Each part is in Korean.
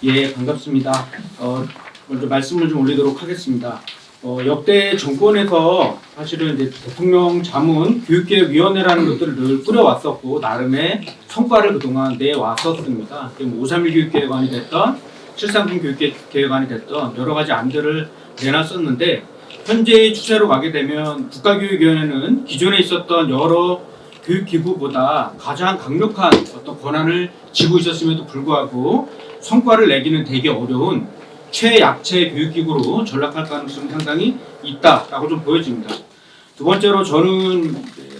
예, 반갑습니다. 먼저 말씀을 좀 올리도록 하겠습니다. 역대 정권에서 사실은 이제 대통령 자문 교육개혁위원회라는 것들을 늘 꾸려왔었고, 나름의 성과를 그동안 내왔었습니다. 5.31 교육개혁안이 됐던, 7.30 교육개혁안이 됐던 여러 가지 안들을 내놨었는데, 현재의 추세로 가게 되면 국가교육위원회는 기존에 있었던 여러 교육기구보다 가장 강력한 어떤 권한을 쥐고 있었음에도 불구하고 성과를 내기는 되게 어려운 최약체 교육기구로 전락할 가능성이 상당히 있다라고 좀 보여집니다. 두 번째로 저는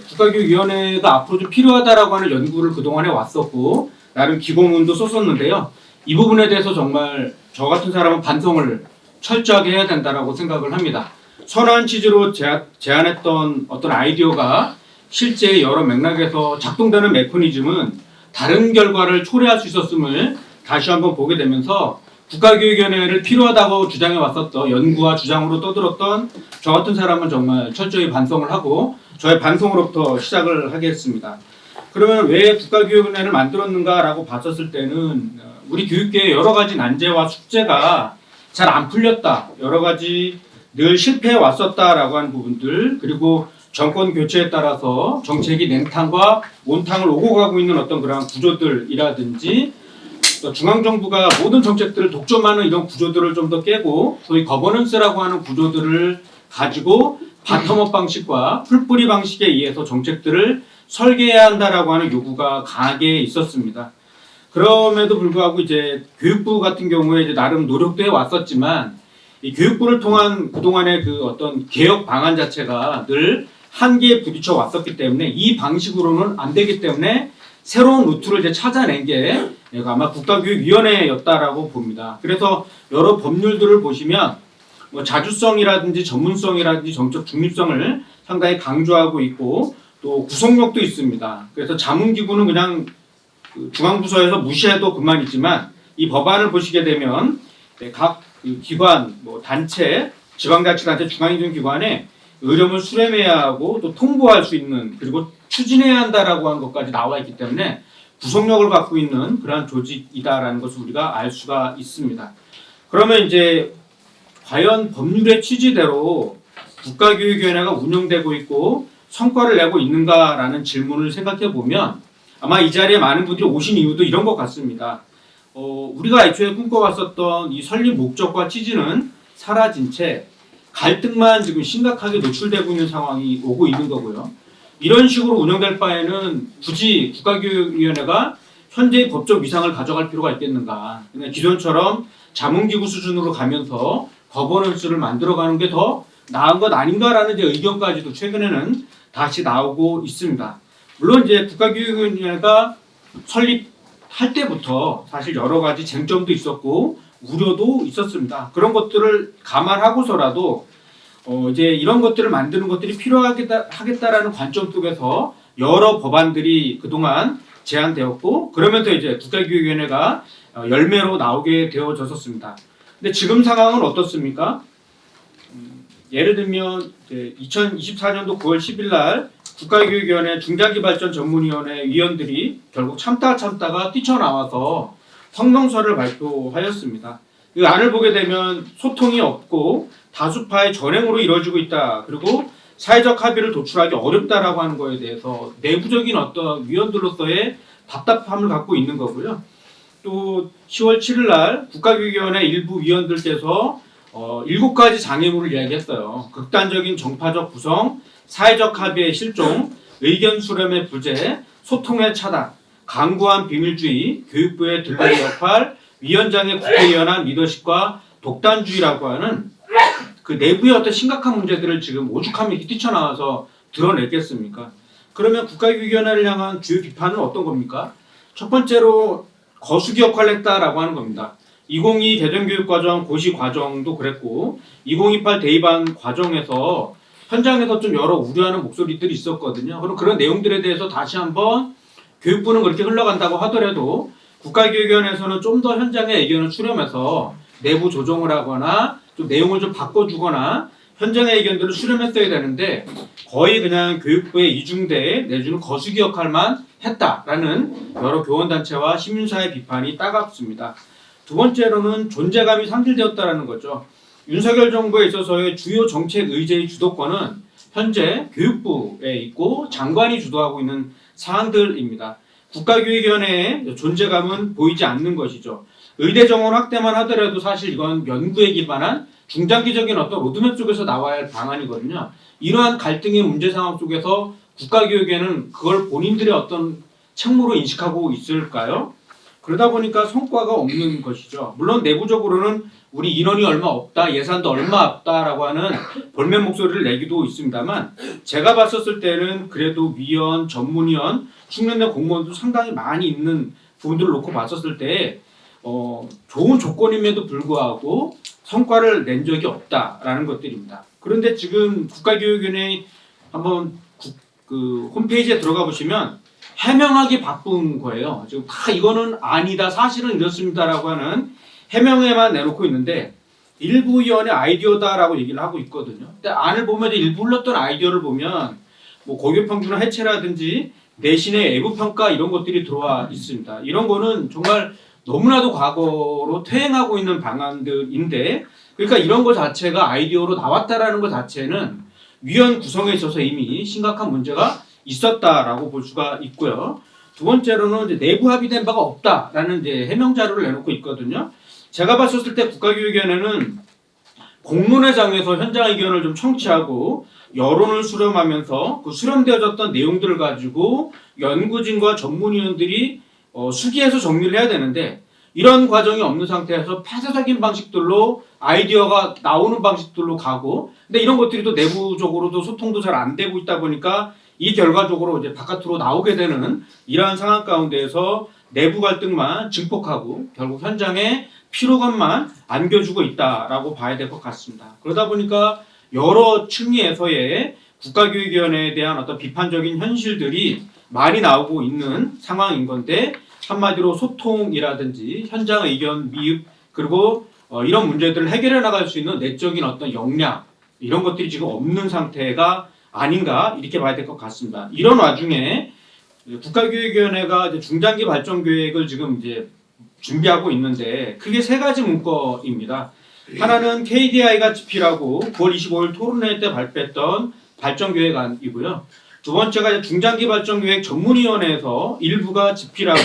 국가교육위원회가 앞으로 좀 필요하다라고 하는 연구를 그동안 해왔었고 나름 기고문도 썼었는데요. 이 부분에 대해서 정말 저 같은 사람은 반성을 철저하게 해야 된다라고 생각을 합니다. 선한 취지로 제안했던 어떤 아이디어가 실제 여러 맥락에서 작동되는 메커니즘은 다른 결과를 초래할 수 있었음을 다시 한번 보게 되면서 국가교육위원회를 필요하다고 주장해 왔었던 연구와 주장으로 떠들었던 저 같은 사람은 정말 철저히 반성을 하고 저의 반성으로부터 시작을 하겠습니다. 그러면 왜 국가교육위원회를 만들었는가라고 봤었을 때는 우리 교육계의 여러 가지 난제와 숙제가 잘 안 풀렸다. 여러 가지 늘 실패해 왔었다라고 하는 부분들 그리고 정권 교체에 따라서 정책이 냉탕과 온탕을 오고 가고 있는 어떤 그런 구조들이라든지 중앙정부가 모든 정책들을 독점하는 이런 구조들을 좀 더 깨고 소위 거버넌스라고 하는 구조들을 가지고 바텀업 방식과 풀뿌리 방식에 의해서 정책들을 설계해야 한다라고 하는 요구가 강하게 있었습니다. 그럼에도 불구하고 이제 교육부 같은 경우에 이제 나름 노력도 해왔었지만 이 교육부를 통한 그동안의 그 어떤 개혁 방안 자체가 늘 한계에 부딪혀 왔었기 때문에 이 방식으로는 안 되기 때문에 새로운 루트를 이제 찾아낸 게 아마 국가교육위원회였다라고 봅니다. 그래서 여러 법률들을 보시면 뭐 자주성이라든지 전문성이라든지 정책 중립성을 상당히 강조하고 있고 또 구속력도 있습니다. 그래서 자문기구는 그냥 중앙부서에서 무시해도 그만이지만 이 법안을 보시게 되면 각 기관, 뭐 단체, 지방자치단체, 중앙행정기관에 의령을 수렴해야 하고 또 통보할 수 있는 그리고 추진해야 한다라고 하는 것까지 나와 있기 때문에 구속력을 갖고 있는 그러한 조직이다라는 것을 우리가 알 수가 있습니다. 그러면 이제 과연 법률의 취지대로 국가교육위원회가 운영되고 있고 성과를 내고 있는가라는 질문을 생각해 보면 아마 이 자리에 많은 분들이 오신 이유도 이런 것 같습니다. 우리가 애초에 꿈꿔왔었던 이 설립 목적과 취지는 사라진 채 갈등만 지금 심각하게 노출되고 있는 상황이 오고 있는 거고요. 이런 식으로 운영될 바에는 굳이 국가교육위원회가 현재의 법적 위상을 가져갈 필요가 있겠는가. 그냥 기존처럼 자문기구 수준으로 가면서 거버넌스를 만들어가는 게 더 나은 것 아닌가라는 이제 의견까지도 최근에는 다시 나오고 있습니다. 물론 이제 국가교육위원회가 설립할 때부터 사실 여러 가지 쟁점도 있었고 우려도 있었습니다. 그런 것들을 감안하고서라도 이제 이런 것들을 만드는 것들이 필요하겠다라는 관점 속에서 여러 법안들이 그동안 제안되었고 그러면서 이제 국가교육위원회가 열매로 나오게 되어졌었습니다. 근데 지금 상황은 어떻습니까? 예를 들면 이제 2024년도 9월 10일 날 국가교육위원회 중장기발전전문위원회 위원들이 결국 참다가 뛰쳐나와서 성명서를 발표하였습니다. 이 안을 보게 되면 소통이 없고 다수파의 전횡으로 이루어지고 있다. 그리고 사회적 합의를 도출하기 어렵다라고 하는 거에 대해서 내부적인 어떤 위원들로서의 답답함을 갖고 있는 거고요. 또 10월 7일 날 국가교육위원회 일부 위원들께서 7가지 장애물을 이야기했어요. 극단적인 정파적 구성, 사회적 합의의 실종, 의견 수렴의 부재, 소통의 차단, 강구한 비밀주의, 교육부의 들러리 역할, 위원장의 국회의원한 리더십과 독단주의라고 하는 그 내부의 어떤 심각한 문제들을 지금 오죽하면 뛰쳐나와서 드러냈겠습니까? 그러면 국가교육위원회를 향한 주요 비판은 어떤 겁니까? 첫 번째로 거수기 역할을 했다라고 하는 겁니다. 2022 개정교육과정 고시 과정도 그랬고 2028 대입안 과정에서 현장에서 좀 여러 우려하는 목소리들이 있었거든요. 그럼 그런 내용들에 대해서 다시 한번 교육부는 그렇게 흘러간다고 하더라도 국가교육위원회에서는 좀 더 현장의 의견을 수렴해서 내부 조정을 하거나 좀 내용을 좀 바꿔주거나 현장의 의견들을 수렴했어야 되는데 거의 그냥 교육부의 이중대 내주는 거수기 역할만 했다라는 여러 교원단체와 시민사회 비판이 따갑습니다. 두 번째로는 존재감이 상실되었다라는 거죠. 윤석열 정부에 있어서의 주요 정책 의제의 주도권은 현재 교육부에 있고 장관이 주도하고 있는 사안들입니다. 국가교육위원회의 존재감은 보이지 않는 것이죠. 의대 정원 확대만 하더라도 사실 이건 연구에 기반한 중장기적인 어떤 로드맵 속에서 나와야 할 방안이거든요. 이러한 갈등의 문제 상황 속에서 국가교육에는 그걸 본인들의 어떤 책무로 인식하고 있을까요? 그러다 보니까 성과가 없는 것이죠. 물론 내부적으로는 우리 인원이 얼마 없다, 예산도 얼마 없다라고 하는 볼멘 목소리를 내기도 있습니다만 제가 봤었을 때는 그래도 위원, 전문위원, 숙련된 공무원도 상당히 많이 있는 부분들을 놓고 봤었을 때 좋은 조건임에도 불구하고 성과를 낸 적이 없다라는 것들입니다. 그런데 지금 국가교육위원회 한번 그 홈페이지에 들어가 보시면 해명하기 바쁜 거예요. 지금 다 이거는 아니다, 사실은 이렇습니다라고 하는 해명에만 내놓고 있는데 일부 위원의 아이디어다라고 얘기를 하고 있거든요. 근데 안을 보면 이제 일부 흘렀던 아이디어를 보면 뭐 고교평균화 해체라든지 내신의 외부평가 이런 것들이 들어와 있습니다. 이런 거는 정말 너무나도 과거로 퇴행하고 있는 방안들인데 그러니까 이런 것 자체가 아이디어로 나왔다라는 것 자체는 위원 구성에 있어서 이미 심각한 문제가 있었다라고 볼 수가 있고요. 두 번째로는 이제 내부 합의된 바가 없다라는 이제 해명 자료를 내놓고 있거든요. 제가 봤었을 때 국가교육위원회는 공론회장에서 현장 의견을 좀 청취하고 여론을 수렴하면서 그 수렴되어졌던 내용들을 가지고 연구진과 전문위원들이 수기해서 정리를 해야 되는데 이런 과정이 없는 상태에서 폐쇄적인 방식들로 아이디어가 나오는 방식들로 가고 근데 이런 것들이 또 내부적으로도 소통도 잘 안 되고 있다 보니까 이 결과적으로 이제 바깥으로 나오게 되는 이러한 상황 가운데에서 내부 갈등만 증폭하고 결국 현장에 피로감만 안겨주고 있다라고 봐야 될 것 같습니다. 그러다 보니까 여러 층위에서의 국가교육위원회에 대한 어떤 비판적인 현실들이 많이 나오고 있는 상황인 건데 한마디로 소통이라든지 현장 의견 미흡 그리고 이런 문제들을 해결해 나갈 수 있는 내적인 어떤 역량 이런 것들이 지금 없는 상태가 아닌가 이렇게 봐야 될 것 같습니다. 이런 와중에 국가교육위원회가 이제 중장기 발전 계획을 지금 이제 준비하고 있는데 크게 세 가지 문건입니다. 하나는 KDI가 집필하고 9월 25일 토론회 때 발표했던 발전 계획안이고요. 두 번째가 중장기 발전 계획 전문위원회에서 일부가 집필하고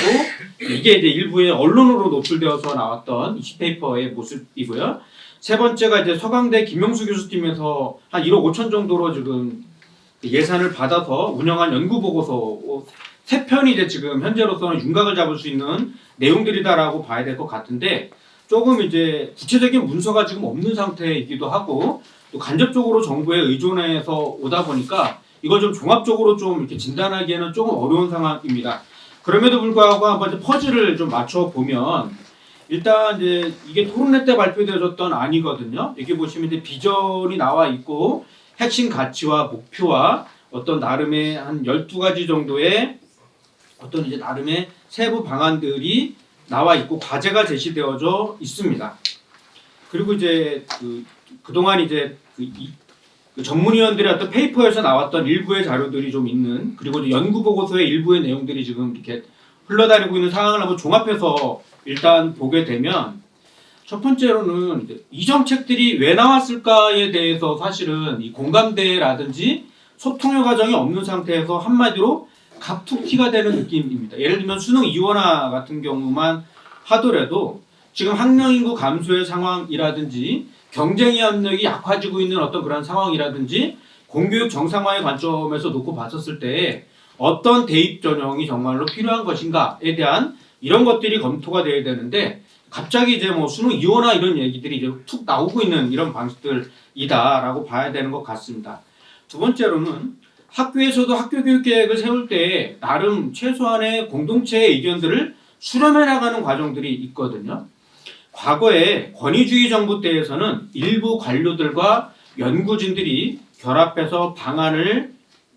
이게 이제 일부의 언론으로 노출되어서 나왔던 20페이퍼의 모습이고요. 세 번째가 이제 서강대 김영수 교수팀에서 한 1억 5천 정도로 지금 예산을 받아서 운영한 연구 보고서 세 편이 이제 지금 현재로서는 윤곽을 잡을 수 있는 내용들이다라고 봐야 될 것 같은데 조금 이제 구체적인 문서가 지금 없는 상태이기도 하고 또 간접적으로 정부에 의존해서 오다 보니까 이걸 좀 종합적으로 좀 이렇게 진단하기에는 조금 어려운 상황입니다. 그럼에도 불구하고 한번 이제 퍼즐을 좀 맞춰 보면 일단 이제 이게 토론회 때 발표되어졌던 안이거든요. 여기 보시면 이제 비전이 나와 있고 핵심 가치와 목표와 어떤 나름의 한 12가지 정도의 어떤 이제 나름의 세부 방안들이 나와 있고 과제가 제시되어져 있습니다. 그리고 이제 그동안 이제 그 전문위원들의 어떤 페이퍼에서 나왔던 일부의 자료들이 좀 있는 그리고 이제 연구 보고서의 일부의 내용들이 지금 이렇게 흘러다니고 있는 상황을 한번 종합해서 일단 보게 되면 첫 번째로는 이 정책들이 왜 나왔을까에 대해서 사실은 이 공감대라든지 소통의 과정이 없는 상태에서 한마디로 갑툭튀가 되는 느낌입니다. 예를 들면 수능 이원화 같은 경우만 하더라도 지금 학령 인구 감소의 상황이라든지 경쟁의 압력이 약화지고 있는 어떤 그런 상황이라든지 공교육 정상화의 관점에서 놓고 봤었을 때 어떤 대입 전형이 정말로 필요한 것인가에 대한 이런 것들이 검토가 돼야 되는데 갑자기 이제 뭐 수능 이원화 이런 얘기들이 이제 툭 나오고 있는 이런 방식들이다라고 봐야 되는 것 같습니다. 두 번째로는 학교에서도 학교 교육 계획을 세울 때 나름 최소한의 공동체의 의견들을 수렴해 나가는 과정들이 있거든요. 과거에 권위주의 정부 때에서는 일부 관료들과 연구진들이 결합해서 방안을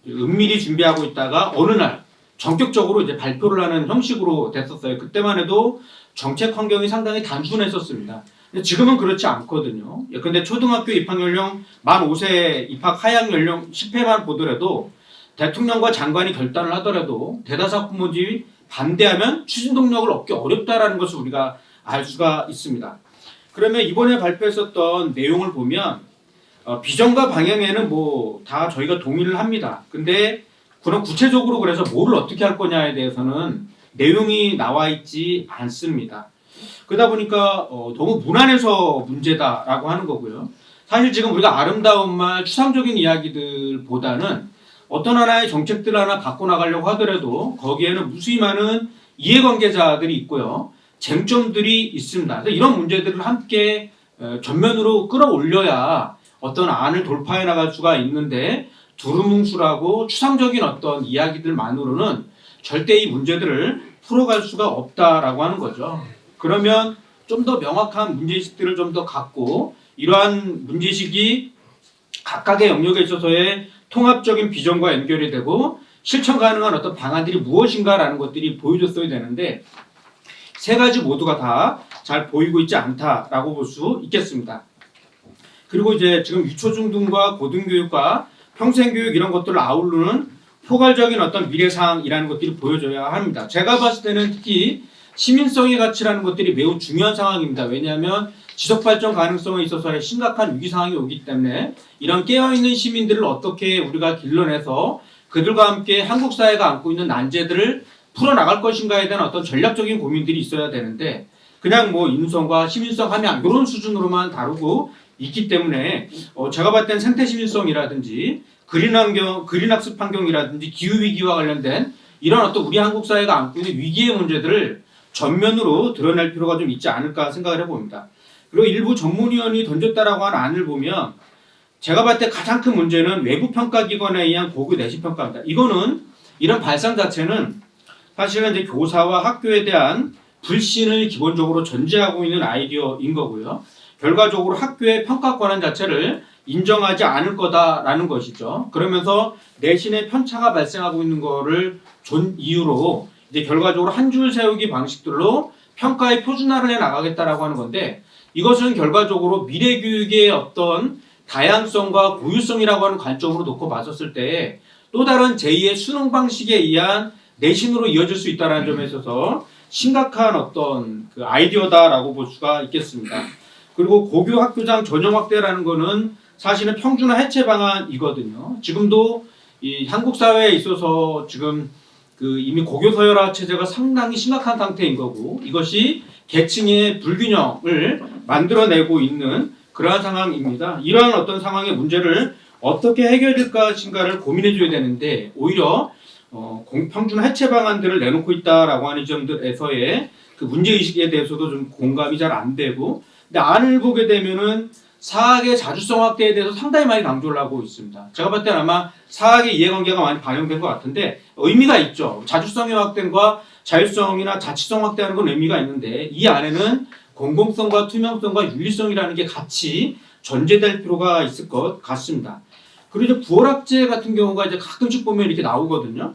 은밀히 준비하고 있다가 어느 날 전격적으로 이제 발표를 하는 형식으로 됐었어요. 그때만 해도 정책 환경이 상당히 단순했었습니다. 근데 지금은 그렇지 않거든요. 근데 초등학교 입학 연령 만 5세 입학 하향 연령 10회만 보더라도 대통령과 장관이 결단을 하더라도 대다수 학부모들이 반대하면 추진 동력을 얻기 어렵다라는 것을 우리가 알 수가 있습니다. 그러면 이번에 발표했었던 내용을 보면 비전과 방향에는 뭐 다 저희가 동의를 합니다. 근데 그런 구체적으로 그래서 뭐를 어떻게 할 거냐에 대해서는 내용이 나와 있지 않습니다. 그러다 보니까 너무 무난해서 문제다라고 하는 거고요. 사실 지금 우리가 아름다운 말, 추상적인 이야기들보다는 어떤 하나의 정책들 하나 바꿔나가려고 하더라도 거기에는 무수히 많은 이해관계자들이 있고요. 쟁점들이 있습니다. 그래서 이런 문제들을 함께 전면으로 끌어올려야 어떤 안을 돌파해 나갈 수가 있는데 두루뭉술하고 추상적인 어떤 이야기들만으로는 절대 이 문제들을 풀어갈 수가 없다라고 하는 거죠. 그러면 좀 더 명확한 문제의식들을 좀 더 갖고 이러한 문제의식이 각각의 영역에 있어서의 통합적인 비전과 연결이 되고 실천 가능한 어떤 방안들이 무엇인가라는 것들이 보여줬어야 되는데 세 가지 모두가 다 잘 보이고 있지 않다라고 볼 수 있겠습니다. 그리고 이제 지금 유초중등과 고등교육과 평생교육 이런 것들을 아우르는 포괄적인 어떤 미래사항이라는 것들이 보여져야 합니다. 제가 봤을 때는 특히 시민성의 가치라는 것들이 매우 중요한 상황입니다. 왜냐하면 지속발전 가능성에 있어서의 심각한 위기 상황이 오기 때문에 이런 깨어있는 시민들을 어떻게 우리가 길러내서 그들과 함께 한국 사회가 안고 있는 난제들을 풀어나갈 것인가에 대한 어떤 전략적인 고민들이 있어야 되는데 그냥 뭐 인성과 시민성 함양 이런 수준으로만 다루고 있기 때문에 제가 봤을 땐 생태 시민성이라든지 그린 환경, 그린 학습 환경이라든지 기후 위기와 관련된 이런 어떤 우리 한국 사회가 안고 있는 위기의 문제들을 전면으로 드러낼 필요가 좀 있지 않을까 생각을 해봅니다. 그리고 일부 전문위원이 던졌다라고 하는 안을 보면 제가 봤을 때 가장 큰 문제는 외부 평가기관에 의한 고교 내신 평가입니다. 이거는 이런 발상 자체는 사실은 이제 교사와 학교에 대한 불신을 기본적으로 전제하고 있는 아이디어인 거고요. 결과적으로 학교의 평가 권한 자체를 인정하지 않을 거다라는 것이죠. 그러면서 내신의 편차가 발생하고 있는 거를 존 이유로 이제 결과적으로 한 줄 세우기 방식들로 평가의 표준화를 해 나가겠다라고 하는 건데 이것은 결과적으로 미래 교육의 어떤 다양성과 고유성이라고 하는 관점으로 놓고 봤었을 때 또 다른 제2의 수능 방식에 의한 내신으로 이어질 수 있다는 점에 있어서 심각한 어떤 그 아이디어다라고 볼 수가 있겠습니다. 그리고 고교 학교장 전형 확대라는 거는 사실은 평준화 해체 방안이거든요. 지금도 이 한국 사회에 있어서 지금 그 이미 고교 서열화 체제가 상당히 심각한 상태인 거고 이것이 계층의 불균형을 만들어내고 있는 그러한 상황입니다. 이러한 어떤 상황의 문제를 어떻게 해결될 것인가를 고민해줘야 되는데 오히려 공평준화 해체 방안들을 내놓고 있다라고 하는 점들에서의 그 문제의식에 대해서도 좀 공감이 잘 안 되고 근데 안을 보게 되면은 사학의 자주성 확대에 대해서 상당히 많이 강조를 하고 있습니다. 제가 볼 때는 아마 사학의 이해관계가 많이 반영된 것 같은데 의미가 있죠. 자주성의 확대과 자율성이나 자치성 확대하는 건 의미가 있는데 이 안에는 공공성과 투명성과 윤리성이라는 게 같이 전제될 필요가 있을 것 같습니다. 그리고 이제 9월학제 같은 경우가 이제 가끔씩 보면 이렇게 나오거든요.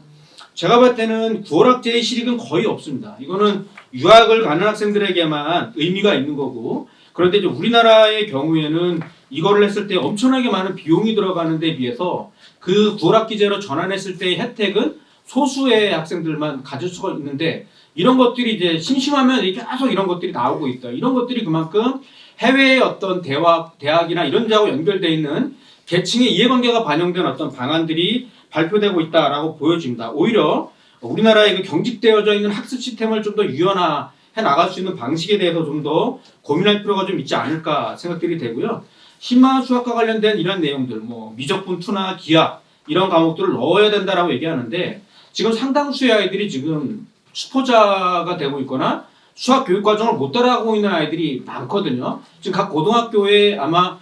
제가 봤을 때는 9월학제의 실익은 거의 없습니다. 이거는 유학을 가는 학생들에게만 의미가 있는 거고 그런데 이제 우리나라의 경우에는 이거를 했을 때 엄청나게 많은 비용이 들어가는 데 비해서 그 9월학기제로 전환했을 때의 혜택은 소수의 학생들만 가질 수가 있는데 이런 것들이 이제 심심하면 계속 이런 것들이 나오고 있다. 이런 것들이 그만큼 해외의 어떤 대학이나 이런 데하고 연결되어 있는 계층의 이해관계가 반영된 어떤 방안들이 발표되고 있다라고 보여집니다. 오히려 우리나라의 그 경직되어져 있는 학습 시스템을 좀 더 유연화해 나갈 수 있는 방식에 대해서 좀 더 고민할 필요가 좀 있지 않을까 생각들이 되고요. 심화 수학과 관련된 이런 내용들, 뭐 미적분, 투나 기하 이런 과목들을 넣어야 된다라고 얘기하는데 지금 상당수의 아이들이 지금 수포자가 되고 있거나 수학 교육 과정을 못 따라가고 있는 아이들이 많거든요. 지금 각 고등학교에 아마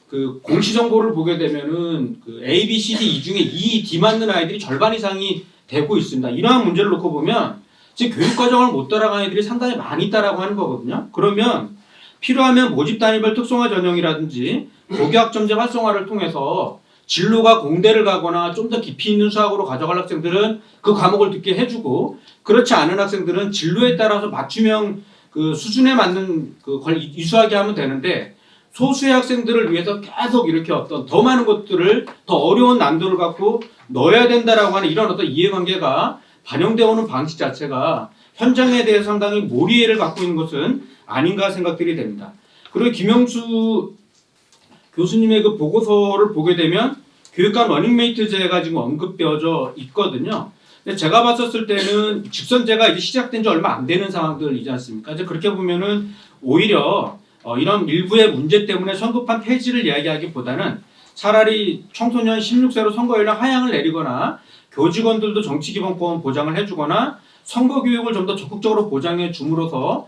그 공시 정보를 보게 되면은 그 A, B, C, D 이 중에 E, D 맞는 아이들이 절반 이상이 되고 있습니다. 이러한 문제를 놓고 보면 지금 교육 과정을 못 따라가는 아이들이 상당히 많이 있다라고 하는 거거든요. 그러면 필요하면 모집 단위별 특성화 전형이라든지 고교학점제 활성화를 통해서 진로가 공대를 가거나 좀 더 깊이 있는 수학으로 가져갈 학생들은 그 과목을 듣게 해주고 그렇지 않은 학생들은 진로에 따라서 맞춤형 그 수준에 맞는 그 걸 이수하게 하면 되는데 소수의 학생들을 위해서 계속 이렇게 어떤 더 많은 것들을 더 어려운 난도를 갖고 넣어야 된다라고 하는 이런 어떤 이해관계가 반영되어 오는 방식 자체가 현장에 대해서 상당히 몰이해를 갖고 있는 것은 아닌가 생각들이 됩니다. 그리고 김영수 교수님의 그 보고서를 보게 되면 교육감 러닝메이트제가 지금 언급되어져 있거든요. 근데 제가 봤었을 때는 직선제가 이제 시작된 지 얼마 안 되는 상황들이지 않습니까? 이제 그렇게 보면은 오히려 이런 일부의 문제 때문에 성급한 폐지를 이야기하기보다는 차라리 청소년 16세로 선거연령 하향을 내리거나 교직원들도 정치기본권 보장을 해주거나 선거교육을 좀 더 적극적으로 보장해 줌으로써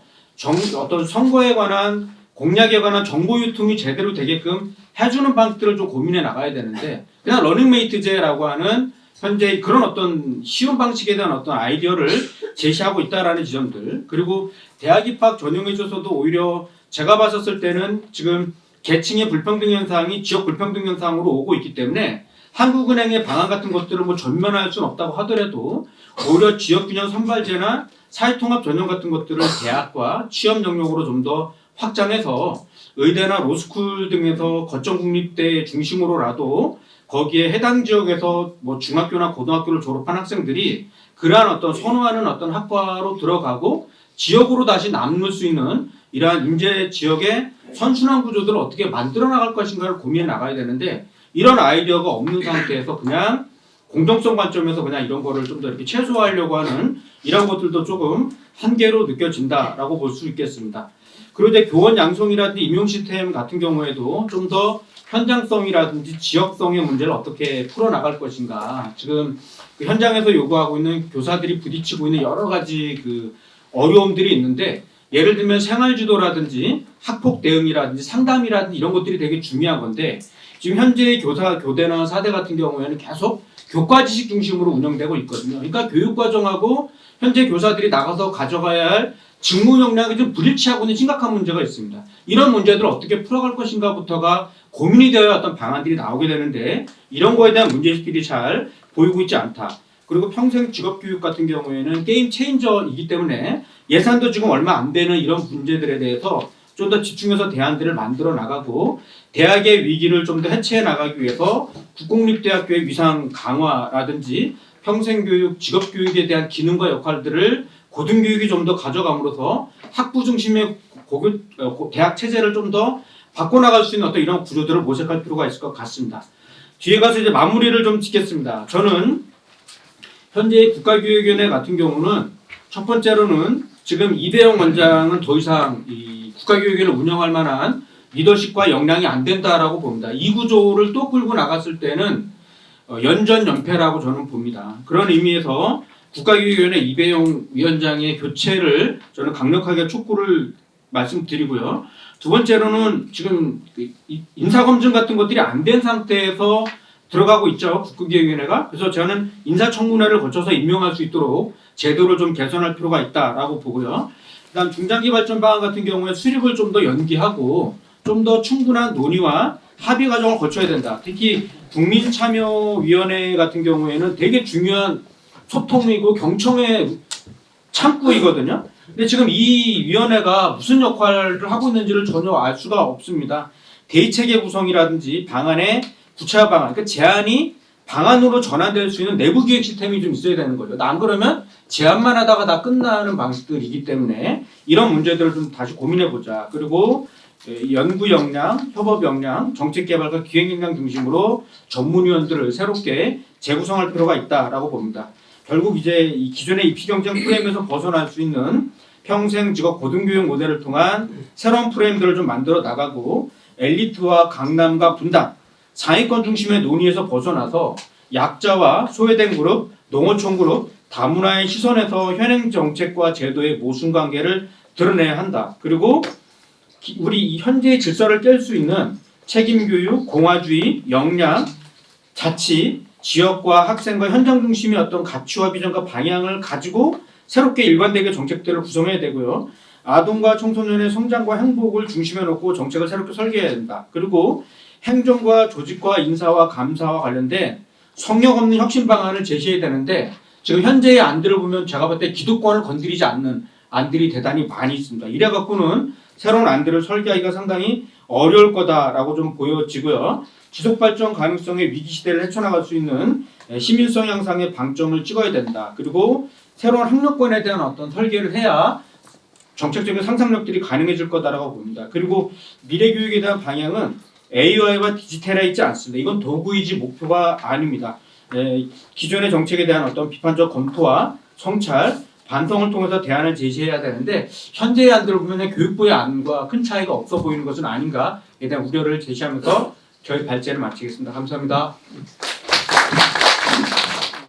어떤 선거에 관한 공약에 관한 정보 유통이 제대로 되게끔 해주는 방식들을 좀 고민해 나가야 되는데 그냥 러닝메이트제라고 하는 현재 그런 어떤 쉬운 방식에 대한 어떤 아이디어를 제시하고 있다라는 지점들 그리고 대학 입학 전형에 있어서도 오히려 제가 봤었을 때는 지금 계층의 불평등 현상이 지역 불평등 현상으로 오고 있기 때문에 한국은행의 방안 같은 것들을 뭐 전면할 수는 없다고 하더라도 오히려 지역균형 선발제나 사회통합 전형 같은 것들을 대학과 취업 영역으로 좀 더 확장해서 의대나 로스쿨 등에서 거점 국립대 중심으로라도 거기에 해당 지역에서 뭐 중학교나 고등학교를 졸업한 학생들이 그러한 어떤 선호하는 어떤 학과로 들어가고 지역으로 다시 남을 수 있는 이러한 인재 지역의 선순환 구조들을 어떻게 만들어 나갈 것인가를 고민해 나가야 되는데 이런 아이디어가 없는 상태에서 그냥 공정성 관점에서 그냥 이런 거를 좀 더 이렇게 최소화하려고 하는 이런 것들도 조금 한계로 느껴진다라고 볼 수 있겠습니다. 그리고 이제 교원 양성이라든지 임용 시스템 같은 경우에도 좀 더 현장성이라든지 지역성의 문제를 어떻게 풀어나갈 것인가. 지금 그 현장에서 요구하고 있는 교사들이 부딪히고 있는 여러 가지 그 어려움들이 있는데 예를 들면 생활지도라든지 학폭 대응이라든지 상담이라든지 이런 것들이 되게 중요한 건데 지금 현재 교사 교대나 사대 같은 경우에는 계속 교과 지식 중심으로 운영되고 있거든요. 그러니까 교육과정하고 현재 교사들이 나가서 가져가야 할 직무 역량이 좀 불일치하고 있는 심각한 문제가 있습니다. 이런 문제들을 어떻게 풀어갈 것인가부터가 고민이 되어야 어떤 방안들이 나오게 되는데 이런 거에 대한 문제의식들이 잘 보이고 있지 않다. 그리고 평생 직업교육 같은 경우에는 게임 체인저이기 때문에 예산도 지금 얼마 안 되는 이런 문제들에 대해서 좀 더 집중해서 대안들을 만들어 나가고 대학의 위기를 좀 더 해체해 나가기 위해서 국공립대학교의 위상 강화라든지 평생교육, 직업교육에 대한 기능과 역할들을 고등교육이 좀 더 가져감으로써 학부 중심의 대학 체제를 좀 더 바꿔나갈 수 있는 어떤 이런 구조들을 모색할 필요가 있을 것 같습니다. 뒤에 가서 이제 마무리를 좀 짓겠습니다. 저는 현재 국가교육위원회 같은 경우는 첫 번째로는 지금 이대영 원장은 더 이상 이 국가교육위원회를 운영할 만한 리더십과 역량이 안 된다라고 봅니다. 이 구조를 또 끌고 나갔을 때는 연전연패라고 저는 봅니다. 그런 의미에서 국가교육위원회 이배용 위원장의 교체를 저는 강력하게 촉구를 말씀드리고요. 두 번째로는 지금 인사검증 같은 것들이 안 된 상태에서 들어가고 있죠. 국가교육위원회가. 그래서 저는 인사청문회를 거쳐서 임명할 수 있도록 제도를 좀 개선할 필요가 있다라고 보고요. 그다음 중장기 발전 방안 같은 경우에 수립을 좀 더 연기하고 좀 더 충분한 논의와 합의 과정을 거쳐야 된다. 특히 국민참여위원회 같은 경우에는 되게 중요한 소통이고 경청의 창구이거든요. 근데 지금 이 위원회가 무슨 역할을 하고 있는지를 전혀 알 수가 없습니다. 대의체계 구성이라든지 방안의 구체화 방안, 그러니까 제안이 방안으로 전환될 수 있는 내부 기획 시스템이 좀 있어야 되는 거죠. 안 그러면 제안만 하다가 다 끝나는 방식들이기 때문에 이런 문제들을 좀 다시 고민해 보자. 그리고 연구 역량, 협업 역량, 정책 개발과 기획 역량 중심으로 전문위원들을 새롭게 재구성할 필요가 있다라고 봅니다. 결국 이제 이 기존의 입시 경쟁 프레임에서 벗어날 수 있는 평생 직업 고등교육 모델을 통한 새로운 프레임들을 좀 만들어 나가고 엘리트와 강남과 분단, 상위권 중심의 논의에서 벗어나서 약자와 소외된 그룹, 농어촌 그룹, 다문화의 시선에서 현행 정책과 제도의 모순관계를 드러내야 한다. 그리고 우리 현재의 질서를 깰 수 있는 책임교육, 공화주의, 역량, 자치, 지역과 학생과 현장 중심의 어떤 가치와 비전과 방향을 가지고 새롭게 일관되게 정책들을 구성해야 되고요. 아동과 청소년의 성장과 행복을 중심에 놓고 정책을 새롭게 설계해야 된다. 그리고 행정과 조직과 인사와 감사와 관련된 성역 없는 혁신 방안을 제시해야 되는데 지금 현재의 안들을 보면 제가 볼 때 기득권을 건드리지 않는 안들이 대단히 많이 있습니다. 이래 갖고는 새로운 안들을 설계하기가 상당히 어려울 거다라고 좀 보여지고요. 지속발전 가능성의 위기시대를 헤쳐나갈 수 있는 시민성 향상의 방점을 찍어야 된다. 그리고 새로운 학력권에 대한 어떤 설계를 해야 정책적인 상상력들이 가능해질 거다라고 봅니다. 그리고 미래 교육에 대한 방향은 AI와 디지털에 있지 않습니다. 이건 도구이지 목표가 아닙니다. 기존의 정책에 대한 어떤 비판적 검토와 성찰, 반성을 통해서 대안을 제시해야 되는데 현재의 안들을 보면 교육부의 안과 큰 차이가 없어 보이는 것은 아닌가에 대한 우려를 제시하면서 저희 발제를 마치겠습니다. 감사합니다.